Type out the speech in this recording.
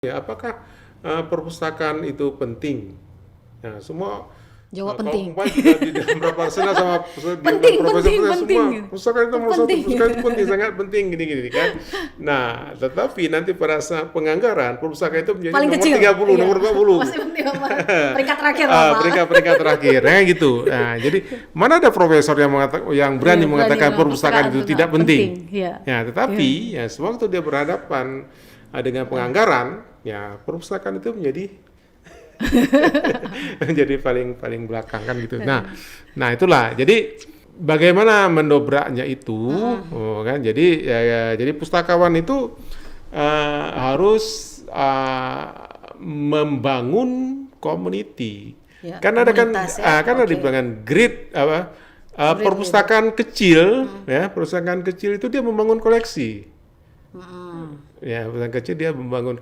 Ya, apakah perpustakaan itu penting? Nah, semua Jawab kalau penting. kemarin juga di dalam rapat sena sama Penting, profesor penting, semua penting. perpustakaan itu nomor satu, Penting. perpustakaan itu penting, sangat penting gini-gini kan. Nah, tetapi nanti pada saat penganggaran perpustakaan itu menjadi Paling nomor kecil. 30, Iya. nomor 40. Masih penting apa? Peringkat terakhir lah, Pak. Peringkat terakhir, gitu. Nah, jadi mana ada profesor yang berani Iya, mengatakan bilang perpustakaan itu tidak penting. Iya. Ya, tetapi ya sewaktu dia berhadapan dengan penganggaran, ya perpustakaan itu menjadi menjadi paling belakang kan gitu. Nah itulah. Jadi bagaimana mendobraknya itu, kan? Jadi pustakawan itu harus membangun community. Ya, Kan ada komunitas ya. kan ada Oke. dibilang grid perpustakaan kecil, ya perpustakaan kecil itu dia membangun koleksi. Ya, perpustakaan kecil dia membangun